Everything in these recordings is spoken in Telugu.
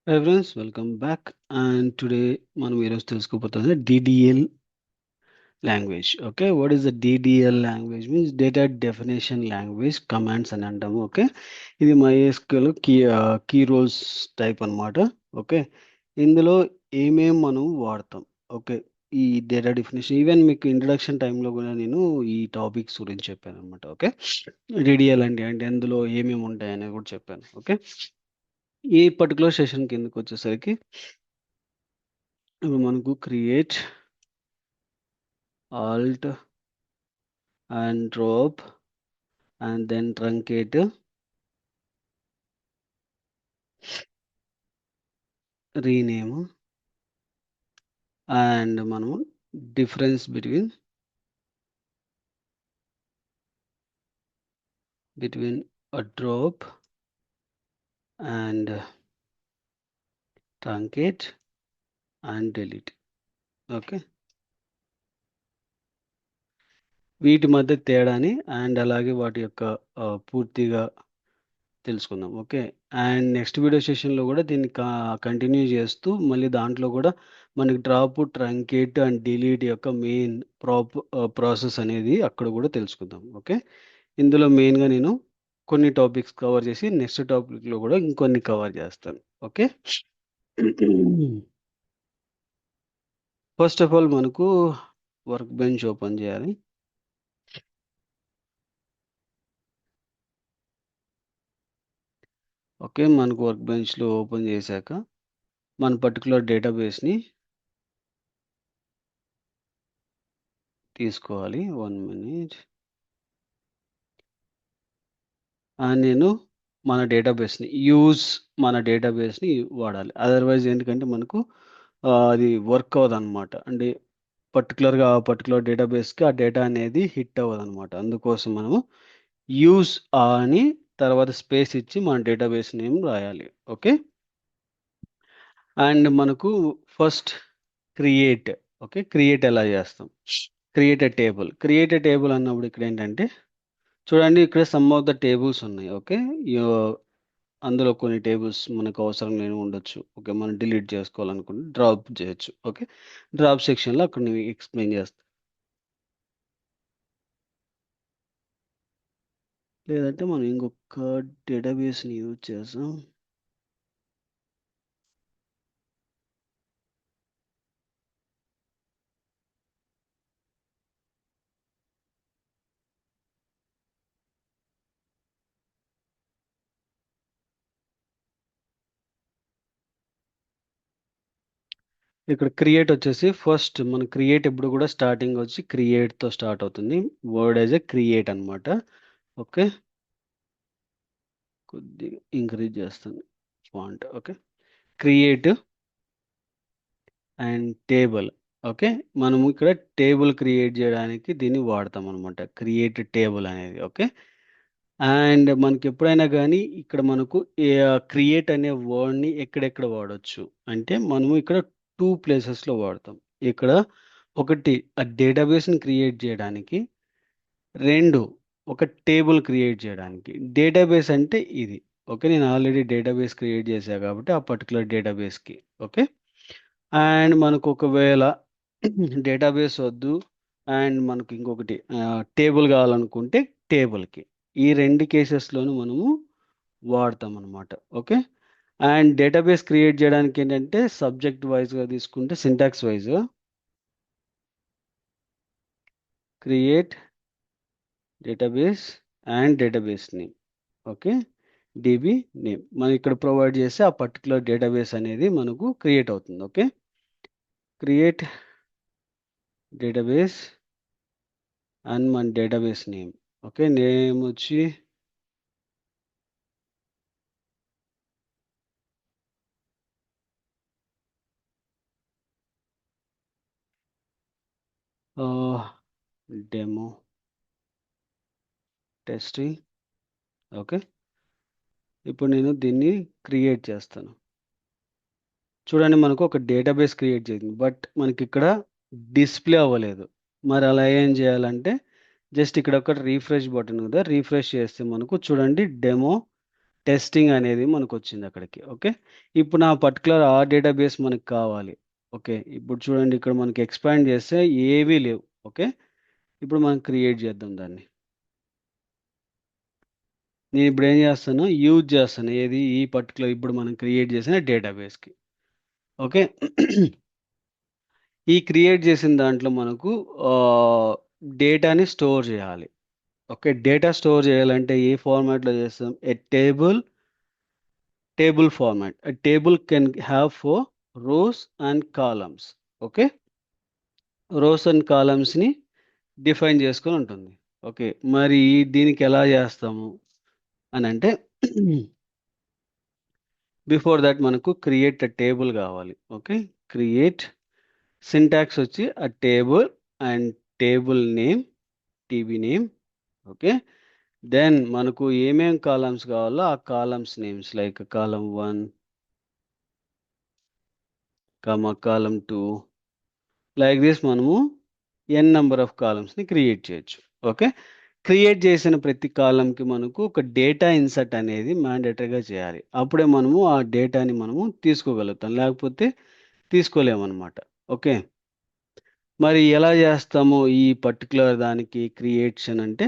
Hi friends, welcome back. And today మనం ఈరోజు తెలుసుకోబోతుంది DDL language. Okay, what is the DDL language? Means data definition language commands అని అంటాము. ఓకే, ఇది MySQL కీ రోల్స్ టైప్ అన్నమాట. ఓకే, ఇందులో ఏమేం మనం వాడతాం. ఓకే, ఈ డేటా డెఫినేషన్ ఈవెన్ మీకు ఇంట్రడక్షన్ టైంలో కూడా నేను ఈ టాపిక్స్ గురించి చెప్పాను అనమాట. ఓకే, DDL అంటే అందులో ఏమేమి ఉంటాయి అనేది కూడా చెప్పాను. ఓకే, ఈ పర్టికులర్ సెషన్ కిందకి వచ్చేసరికి ఇప్పుడు మనకు create, alt and drop and then truncate, rename and మనము difference between a drop and truncate and delete. Okay, వీటి మధ్య తేడాని అండ్ అలాగే వాటి యొక్క పూర్తిగా తెలుసుకుందాం. ఓకే, అండ్ నెక్స్ట్ వీడియో సెషన్లో కూడా దీన్ని కంటిన్యూ చేస్తూ మళ్ళీ దాంట్లో కూడా మనకి డ్రాప్, ట్రంకేట్ అండ్ డిలీట్ యొక్క మెయిన్ ప్రాసెస్ అనేది అక్కడ కూడా తెలుసుకుందాం. ఓకే, ఇందులో మెయిన్గా నేను కొన్ని టాపిక్స్ కవర్ చేసి నెక్స్ట్ టాపిక్లో కూడా ఇంకొన్ని కవర్ చేస్తాను. ఓకే, ఫస్ట్ ఆఫ్ ఆల్ మనకు వర్క్ బెంచ్ ఓపెన్ చేయాలి. ఓకే, మనకు వర్క్ బెంచ్లో ఓపెన్ చేశాక మన పర్టికులర్ డేటాబేస్ని తీసుకోవాలి. 1 minute. నేను మన డేటాబేస్ని వాడాలి. అదర్వైజ్ ఎందుకంటే మనకు అది వర్క్ అవ్వదన్నమాట. అంటే పర్టికులర్ డేటాబేస్కి ఆ డేటా అనేది హిట్ అవ్వదన్నమాట. అందుకోసం మనము యూజ్ అని తర్వాత స్పేస్ ఇచ్చి మన డేటాబేస్ నేమ్ రాయాలి. ఓకే, అండ్ మనకు ఫస్ట్ క్రియేట్. ఓకే, క్రియేట్ ఎలా చేస్తాం? క్రియేట్ ఎ టేబుల్ అన్నప్పుడు ఇక్కడ ఏంటంటే చూడండి, ఇక్కడ సమ్ ఆఫ్ ద టేబుల్స్ ఉన్నాయి. ఓకే, అందులో కొన్ని టేబుల్స్ మనకు అవసరం లేని ఉండొచ్చు. ఓకే, మనం డిలీట్ చేసుకోవాలనుకుంటే డ్రాప్ చేయొచ్చు. ఓకే, డ్రాప్ సెక్షన్లో అక్కడ నేను ఎక్స్ప్లెయిన్ చేస్తాను. లేదంటే మనం ఇంకొక డేటాబేస్ని యూజ్ చేస్తాం. ఇక్కడ క్రియేట్ వచ్చేసి ఫస్ట్ మన క్రియేట్ ఎప్పుడు కూడా స్టార్టింగ్ వచ్చి క్రియేట్తో స్టార్ట్ అవుతుంది. వర్డ్ యాజ్ ఎ క్రియేట్ అనమాట. ఓకే, కొద్దిగా ఇంక్రీజ్ చేస్తాను font. Okay, create and table. Okay, మనము ఇక్కడ టేబుల్ క్రియేట్ చేయడానికి దీన్ని వాడతాం అనమాట, క్రియేట్ టేబుల్ అనేది. ఓకే, అండ్ మనకి ఎప్పుడైనా కానీ ఇక్కడ మనకు క్రియేట్ అనే వర్డ్ని ఎక్కడెక్కడ వాడొచ్చు అంటే మనము ఇక్కడ 2 ప్లేసెస్లో వాడతాం. ఇక్కడ ఒకటి ఆ డేటాబేస్ని క్రియేట్ చేయడానికి, 2 ఒక టేబుల్ క్రియేట్ చేయడానికి. డేటాబేస్ అంటే ఇది. ఓకే, నేను ఆల్రెడీ డేటాబేస్ క్రియేట్ చేశా కాబట్టి ఆ పర్టికులర్ డేటాబేస్కి. ఓకే, అండ్ మనకు ఒకవేళ డేటాబేస్ వద్దు అండ్ మనకు ఇంకొకటి టేబుల్ కావాలనుకుంటే టేబుల్కి. ఈ 2 కేసెస్లోనూ మనము వాడతాం అనమాట. ఓకే, అండ్ డేటాబేస్ క్రియేట్ చేయడానికి ఏంటంటే సబ్జెక్ట్ వైజ్గా తీసుకుంటే సింటాక్స్ వైజ్గా create database and database name. Okay, dB name మనం ఇక్కడ ప్రొవైడ్ చేస్తే ఆ పర్టికులర్ డేటాబేస్ అనేది మనకు క్రియేట్ అవుతుంది. ఓకే, క్రియేట్ డేటాబేస్ అండ్ మన డేటాబేస్ నేమ్. ఓకే, నేమ్ వచ్చి డెమో టెస్టింగ్. ఓకే, ఇప్పుడు నేను దీన్ని క్రియేట్ చేస్తాను. చూడండి, మనకు ఒక డేటాబేస్ క్రియేట్ చేసింది బట్ మనకి ఇక్కడ డిస్ప్లే అవ్వలేదు. మరి అలా ఏం చేయాలంటే జస్ట్ ఇక్కడ ఒక రీఫ్రెష్ బటన్ కదా, రీఫ్రెష్ చేస్తే మనకు చూడండి డెమో టెస్టింగ్ అనేది మనకు వచ్చింది అక్కడికి. ఓకే. ఇప్పుడు నా పర్టికులర్ ఆ డేటాబేస్ మనకు కావాలి. ఓకే. ఇప్పుడు చూడండి ఇక్కడ మనకి ఎక్స్పాండ్ చేస్తే ఏవీ లేవు. ఓకే. ఇప్పుడు మనం క్రియేట్ చేద్దాం దాన్ని. నేను ఇప్పుడు ఏం చేస్తాను, యూజ్ చేస్తాను ఏది, ఈ పర్టికులర్ ఇప్పుడు మనం క్రియేట్ చేసిన డేటాబేస్కి. ఓకే. ఈ క్రియేట్ చేసిన దాంట్లో మనకు డేటాని స్టోర్ చేయాలి. ఓకే. డేటా స్టోర్ చేయాలంటే ఏ ఫార్మాట్లో చేస్తాం, ఏ table format. A table can have 4 rows and columns. Okay. Rows and కాలమ్స్ని డిఫైన్ చేసుకొని ఉంటుంది. ఓకే. మరి దీనికి ఎలా చేస్తాము అని అంటే బిఫోర్ దట్ మనకు క్రియేట్ అ టేబుల్ కావాలి. ఓకే. క్రియేట్ సింటాక్స్ వచ్చి a table and table name, TB name. Okay. Then మనకు ఏమేం కాలమ్స్ కావాలో ఆ columns names like column 1 column 2 like this మనము n నెంబర్ ఆఫ్ కాలమ్స్ని క్రియేట్ చేయొచ్చు. ఓకే. క్రియేట్ చేసిన ప్రతి కాలంకి మనకు ఒక డేటా ఇన్సర్ట్ అనేది మ్యాండేటరీగా చేయాలి. అప్పుడే మనము ఆ డేటాని మనము తీసుకోగలుగుతాం, లేకపోతే తీసుకోలేమన్నమాట. ఓకే. మరి ఎలా చేస్తాము ఈ పర్టికులర్ దానికి క్రియేషన్ అంటే,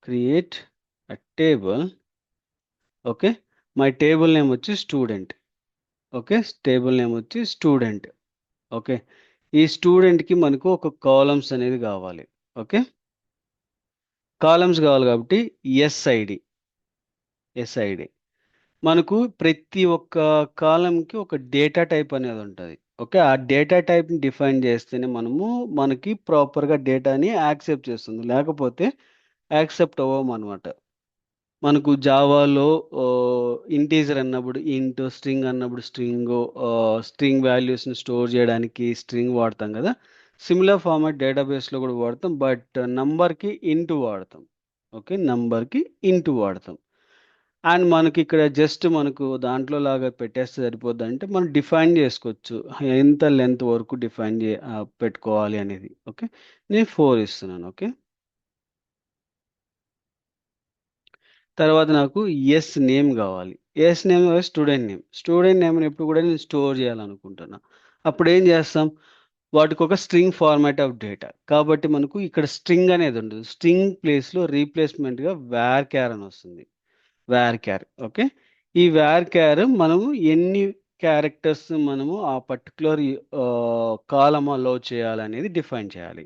create a table. Okay. My table name వచ్చి స్టూడెంట్. ఓకే. టేబుల్ నేమ్ వచ్చి స్టూడెంట్. ఓకే. ఈ స్టూడెంట్కి మనకు ఒక కాలమ్స్ అనేది కావాలి. ఓకే. కాలమ్స్ కావాలి కాబట్టి ఎస్ఐడి. ఎస్ఐడి మనకు ప్రతి ఒక్క కాలంకి ఒక డేటా టైప్ అనేది ఉంటుంది. ఓకే. ఆ డేటా టైప్ని డిఫైన్ చేస్తేనే మనకి ప్రాపర్గా డేటాని యాక్సెప్ట్ చేస్తుంది, లేకపోతే యాక్సెప్ట్ అవ్వమన్నమాట. మనకు జావాలో ఇంటీజర్ అన్నప్పుడు ఇంట్, స్ట్రింగ్ అన్నప్పుడు స్ట్రింగ్ వాల్యూస్ని స్టోర్ చేయడానికి స్ట్రింగ్ వాడతాం కదా. సిమిలర్ ఫార్మాట్ డేటాబేస్లో కూడా వాడతాం, బట్ నంబర్కి ఇంటూ వాడతాం. ఓకే. నంబర్కి ఇంటూ వాడతాం. అండ్ మనకి ఇక్కడ జస్ట్ మనకు దాంట్లో లాగా పెట్టేస్తే సరిపోద్ది అంటే మనం డిఫైన్ చేసుకోవచ్చు ఎంత లెంత్ వరకు పెట్టుకోవాలి అనేది. ఓకే. నేను 4 ఇస్తున్నాను. ఓకే. తర్వాత నాకు ఎస్ నేమ్ కావాలి. S name student name. Student నేమ్ని ఎప్పుడు కూడా నేను స్టోర్ చేయాలనుకుంటున్నా. అప్పుడు ఏం చేస్తాం, వాటికి ఒక స్ట్రింగ్ ఫార్మాట్ ఆఫ్ డేటా. కాబట్టి మనకు ఇక్కడ స్ట్రింగ్ అనేది ఉండదు. స్ట్రింగ్ ప్లేస్లో రీప్లేస్మెంట్గా వేర్ క్యార్ అని వస్తుంది. వేర్ క్యార్. ఓకే. ఈ వేర్ క్యార్ మనము ఎన్ని క్యారెక్టర్స్ మనము ఆ పర్టికులర్ కాలమ్ అలో చేయాలనేది డిఫైన్ చేయాలి.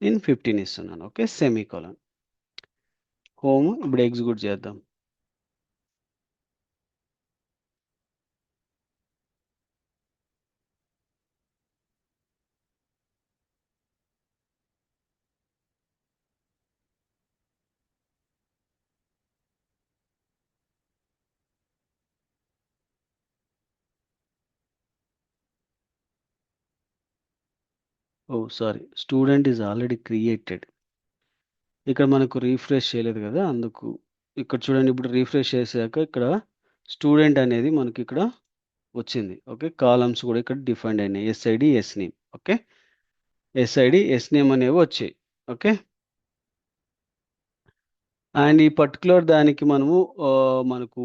నేను 15 ఇస్తున్నాను. ఓకే. సెమీకోలన్. హోమ్ ఇప్పుడు ఎగ్జిక్యూట్ చేద్దాం. Oh sorry, student is already created. ఇక్కడ మనకు రీఫ్రెష్ చేయలేదు కదా, అందుకు. ఇక్కడ చూడండి, ఇప్పుడు రీఫ్రెష్ చేశాక ఇక్కడ స్టూడెంట్ అనేది మనకి ఇక్కడ వచ్చింది. ఓకే. కాలమ్స్ కూడా ఇక్కడ డిఫైన్డ్ అయినాయి, SID S name. Okay. SID S name అనేవి వచ్చాయి. ఓకే. అండ్ ఈ పర్టికులర్ దానికి మనకు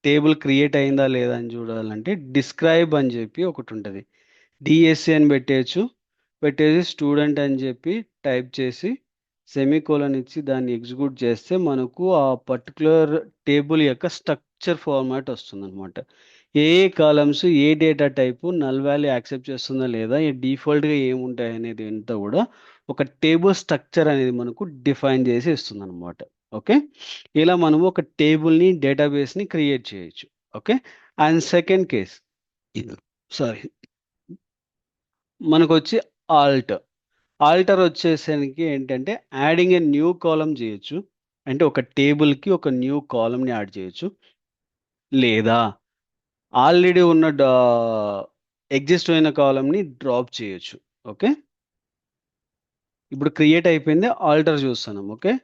టేబుల్ క్రియేట్ అయిందా లేదా అని చూడాలంటే డిస్క్రైబ్ అని చెప్పి ఒకటి ఉంటుంది. డిఎస్సి అని పెట్టేసి స్టూడెంట్ అని చెప్పి టైప్ చేసి సెమీకోలన్ ఇచ్చి దాన్ని ఎగ్జిక్యూట్ చేస్తే మనకు ఆ పర్టికులర్ టేబుల్ యొక్క స్ట్రక్చర్ ఫార్మాట్ వస్తుంది అనమాట. ఏ ఏ కాలమ్స్ ఏ data type null value accept చేస్తుందా లేదా, డిఫాల్ట్గా ఏముంటాయి అనేది అంతా కూడా ఒక టేబుల్ స్ట్రక్చర్ అనేది మనకు డిఫైన్ చేసి ఇస్తుంది అనమాట. ఓకే. ఇలా మనము ఒక టేబుల్ని డేటాబేస్ని క్రియేట్ చేయొచ్చు. Okay. And second case, sorry, మనకు వచ్చి ఆల్ట్. ఆల్టర్ వచ్చేసరికి ఏంటంటే యాడింగ్ ఏ న్యూ కాలమ్ చేయొచ్చు. అంటే ఒక టేబుల్కి ఒక న్యూ కాలమ్ని యాడ్ చేయొచ్చు, లేదా ఆల్రెడీ ఉన్న ఎగ్జిస్ట్ అయిన కాలమ్ని డ్రాప్ చేయొచ్చు. ఓకే. ఇప్పుడు క్రియేట్ అయిపోయింది, ఆల్టర్ చూస్తున్నాం. ఓకే.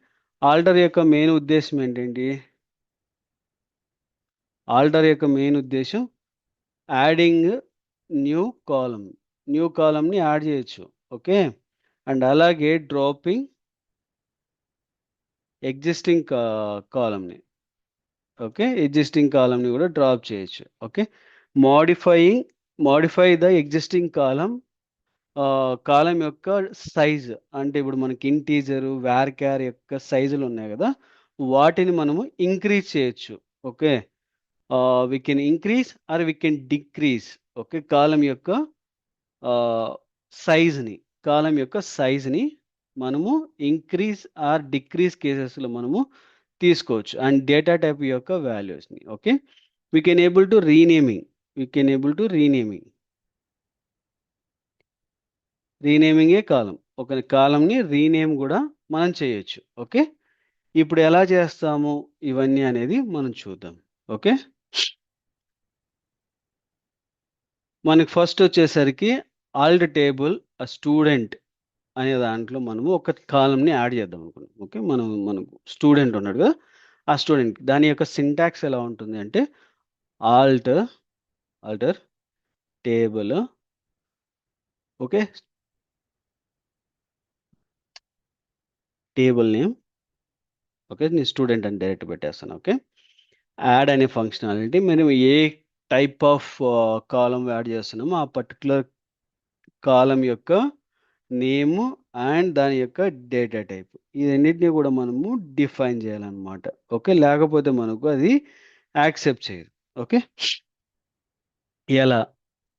ఆల్టర్ యొక్క మెయిన్ ఉద్దేశం ఏంటండి, ఆల్టర్ యొక్క మెయిన్ ఉద్దేశం యాడింగ్ న్యూ కాలమ్ని యాడ్ చేయొచ్చు. ఓకే. అండ్ అలాగే డ్రాపింగ్ ఎగ్జిస్టింగ్ కాలమ్ని. ఓకే, ఎగ్జిస్టింగ్ కాలమ్ని కూడా డ్రాప్ చేయొచ్చు. Okay, modifying modify the existing column, column యొక్క సైజ్. అంటే ఇప్పుడు మనకి ఇంటీజరు వ్యార్క్యార్ యొక్క సైజులు ఉన్నాయి కదా, వాటిని మనము ఇంక్రీజ్ చేయొచ్చు. Okay, we can increase or we can decrease. Okay, సైజ్ని కాలం యొక్క సైజ్ని మనము ఇంక్రీజ్ ఆర్ డిక్రీజ్ కేసెస్లో మనము తీసుకోవచ్చు. అండ్ డేటా టైప్ యొక్క వాల్యూస్ని. Okay, we can able to renaming renaming a column. ఒక కాలంని రీనేమ్ కూడా మనం చేయొచ్చు. ఓకే, ఇప్పుడు ఎలా చేస్తాము ఇవన్నీ అనేది మనం చూద్దాం. ఓకే, మనకి ఫస్ట్ వచ్చేసరికి ఆల్ట్ టేబుల్ స్టూడెంట్ అనే దాంట్లో మనము ఒక కాలంని యాడ్ చేద్దాం అనుకున్నాం. ఓకే, మనకు స్టూడెంట్ ఉన్నాడు కదా, ఆ స్టూడెంట్ దాని యొక్క సింటాక్స్ ఎలా ఉంటుంది అంటే alter alter table. Okay, table name. Okay, నేను స్టూడెంట్ అని డైరెక్ట్ పెట్టేస్తాను. ఓకే, యాడ్ అనే ఫంక్షనాలిటీ మనం ఏ టైప్ ఆఫ్ కాలం యాడ్ చేస్తున్నామో ఆ పర్టికులర్ కాలం యొక్క నేము అండ్ దాని యొక్క డేటా టైప్, ఇదన్నిటిని కూడా మనము డిఫైన్ చేయాలన్నమాట. ఓకే, లేకపోతే మనకు అది యాక్సెప్ట్ చేయదు. ఓకే, ఎలా?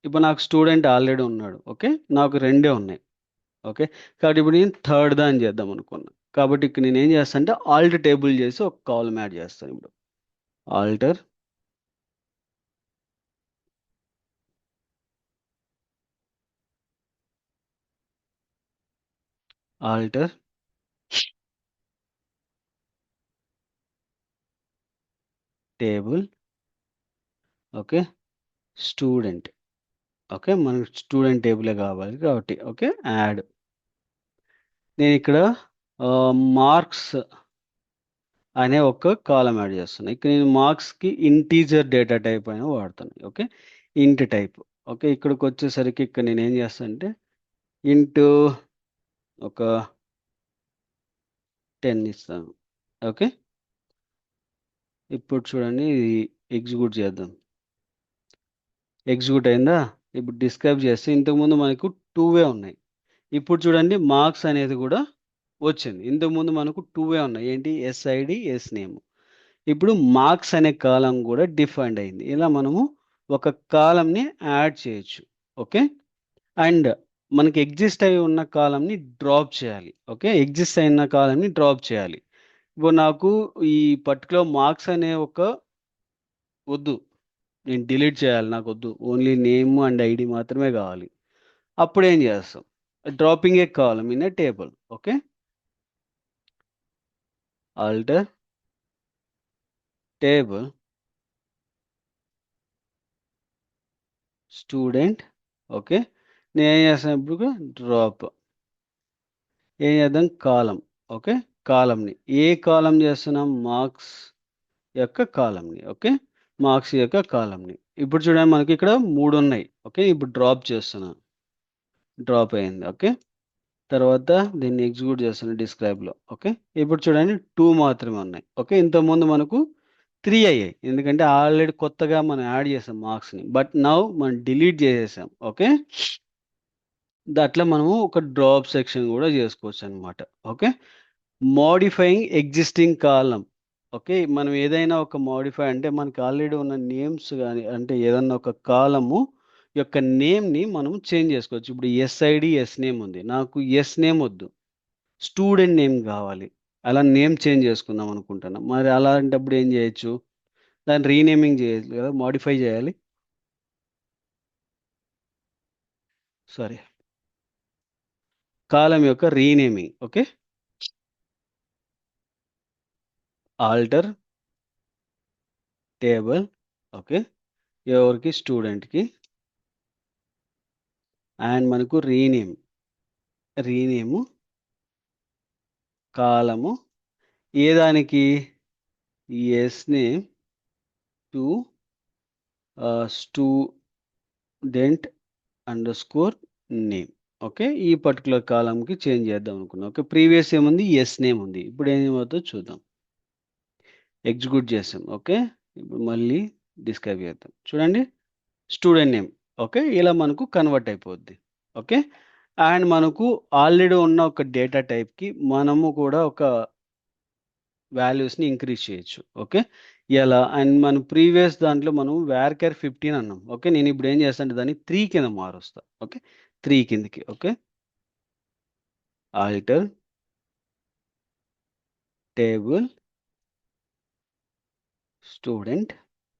ఇప్పుడు నాకు స్టూడెంట్ ఆల్రెడీ ఉన్నాడు. ఓకే, నాకు రెండే ఉన్నాయి. ఓకే, కాబట్టి ఇప్పుడు నేను థర్డ్ దాన్ని చేద్దాం అనుకున్నా. కాబట్టి ఇక్కడ నేను ఏం చేస్తాను అంటే ఆల్ట్ టేబుల్ చేసి ఒక కాలం యాడ్ చేస్తాను. ఇప్పుడు alter alter table. Okay, student. Okay, మనకు స్టూడెంట్ టేబులే కావాలి కాబట్టి ఓకే, యాడ్. నేను ఇక్కడ మార్క్స్ అనే ఒక కాలం యాడ్ చేస్తున్నాను. ఇక్కడ నేను మార్క్స్కి ఇంటీజర్ డేటా టైప్ అయినా వాడుతాను. ఓకే, ఇంట్ టైప్. ఓకే, ఇక్కడికి వచ్చేసరికి ఇక్కడ నేను ఏం చేస్తాను అంటే ఇంటూ ఒక 10 ఇస్తాను. ఓకే, ఇప్పుడు చూడండి ఇది ఎగ్జిక్యూట్ చేద్దాం. ఎగ్జిక్యూట్ అయిందా? ఇప్పుడు డిస్క్రైబ్ చేస్తే ఇంతకుముందు మనకు 2 ఉన్నాయి. ఇప్పుడు చూడండి మార్క్స్ అనేది కూడా వచ్చింది. ఇంతకుముందు మనకు 2 ఉన్నాయి. ఏంటి? SID, S name. ఇప్పుడు మార్క్స్ అనే కాలం కూడా డిఫైన్డ్ అయింది. ఇలా మనము ఒక కాలంని యాడ్ చేయొచ్చు. ఓకే, అండ్ మనకి ఎగ్జిస్ట్ అయి ఉన్న కాలంని డ్రాప్ చేయాలి. ఓకే, ఎగ్జిస్ట్ అయిన కాలంని డ్రాప్ చేయాలి. ఇప్పుడు నాకు ఈ పర్టికులర్ మార్క్స్ అనే ఒక వద్దు, నేను డిలీట్ చేయాలి, నాకు వద్దు, ఓన్లీ నేమ్ అండ్ ఐడి మాత్రమే కావాలి. అప్పుడు ఏం చేస్తాం? Dropping a column in a table. Okay, alter table student. Okay, నేను ఏం చేస్తాను ఇప్పుడు? డ్రాప్. ఏం చేద్దాం? కాలం. ఓకే, కాలంని ఏ కాలం చేస్తున్నాం? మార్క్స్ యొక్క కాలంని. ఓకే, మార్క్స్ యొక్క కాలంని. ఇప్పుడు చూడండి మనకి ఇక్కడ 3 ఉన్నాయి. ఓకే, ఇప్పుడు డ్రాప్ చేస్తున్నాను. డ్రాప్ అయింది. ఓకే, తర్వాత దీన్ని ఎగ్జిక్యూట్ చేస్తాను డిస్క్రైబ్లో. ఓకే, ఇప్పుడు చూడండి 2 మాత్రమే ఉన్నాయి. ఓకే, ఇంతకుముందు మనకు 3 అయ్యాయి, ఎందుకంటే ఆల్రెడీ కొత్తగా మనం యాడ్ చేసాం మార్క్స్ని. బట్ నౌ మనం డిలీట్ చేసేసాం. ఓకే, అట్లా మనము ఒక డ్రాప్ సెక్షన్ కూడా చేసుకోవచ్చు అనమాట. ఓకే, మోడిఫైయింగ్ ఎగ్జిస్టింగ్ కాలం. ఓకే, మనం ఏదైనా ఒక మోడిఫై అంటే మనకి ఆల్రెడీ ఉన్న నేమ్స్ కానీ, అంటే ఏదన్నా ఒక కాలము యొక్క నేమ్ని మనం చేంజ్ చేసుకోవచ్చు. ఇప్పుడు ఎస్ఐడి ఎస్ నేమ్ ఉంది, నాకు ఎస్ నేమ్ వద్దు, స్టూడెంట్ నేమ్ కావాలి. అలా నేమ్ చేంజ్ చేసుకుందాం అనుకుంటున్నాం. మరి అలాంటప్పుడు ఏం చేయొచ్చు? దాన్ని రీనేమింగ్ చేయాలి కదా, మోడిఫై చేయాలి. సారీ, కాలం యొక్క renaming. Okay, alter table. Okay, ఎవరికి? స్టూడెంట్కి. అండ్ మనకు రీనేము కాలము ఏ దానికి? S name to student underscore స్కోర్ నేమ్. ఓకే. ఈ పర్టిక్యులర్ కాలమ్‌కి చేంజ్ చేద్దాం అనుకున్నాం. ఓకే. ప్రీవియస్ ఏముంది? యెస్ నేమ్ ఉంది. ఇప్పుడు ఏమవుతుందో చూద్దాం. ఎగ్జిక్యూట్ చేసాం. ఓకే. ఇప్పుడు మళ్ళీ డిస్క్రైబ్ చేద్దాం. చూడండి స్టూడెంట్ నేమ్. ఓకే. ఇలా మనకు కన్వర్ట్ అయిపోద్ది. ఓకే. అండ్ మనకు ఆల్రెడీ ఉన్న ఒక డేటా టైప్‌కి మనము కూడా ఒక వాల్యూస్‌ని ఇంక్రీజ్ చేయొచ్చు. ఓకే. ఎలా? అండ్ మన ప్రీవియస్ దాంట్లో మనం వార్‌చర్ 15 అన్నాం. ఓకే. నేను ఇప్పుడు ఏం చేస్తా అంటే దాన్ని 3 కింద మారుస్తా. ఓకే. 3 కిందకి. Okay. Alter table student.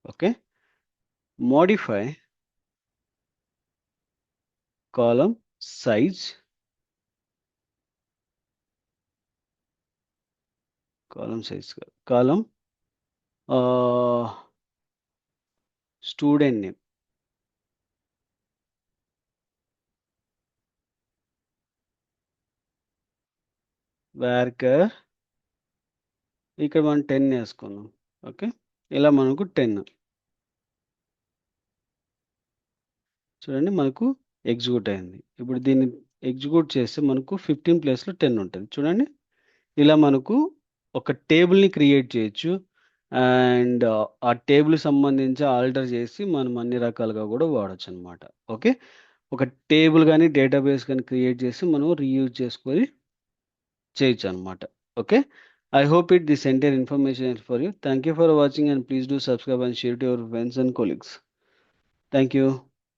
Okay. Modify column size. Column size కాదు. Column ah, student name. Varchar ఇక్కడ మనం 10 యేసుకున్నాం. ఓకే. ఇలా మనకు 10 చూడండి మనకు ఎగ్జిక్యూట్ అయింది. ఇప్పుడు దీన్ని ఎగ్జిక్యూట్ చేస్తే మనకు 15 ప్లేస్‌లో 10 ఉంటది. చూడండి. ఇలా మనకు ఒక టేబుల్‌ని క్రియేట్ చేయొచ్చు. అండ్ ఆ టేబుల్‌కి సంబంధించి ఆల్టర్ చేసి మనం అన్ని రకాలుగా కూడా వాడొచ్చనమాట. ఓకే. ఒక టేబుల్ గాని, డేటాబేస్ గాని క్రియేట్ చేసి మనం రీయూజ్ చేసుకొని చేయొచ్చనమాట. Okay. I hope this entire information is for you. Thank you for watching and please do subscribe and share to your friends and colleagues. Thank you.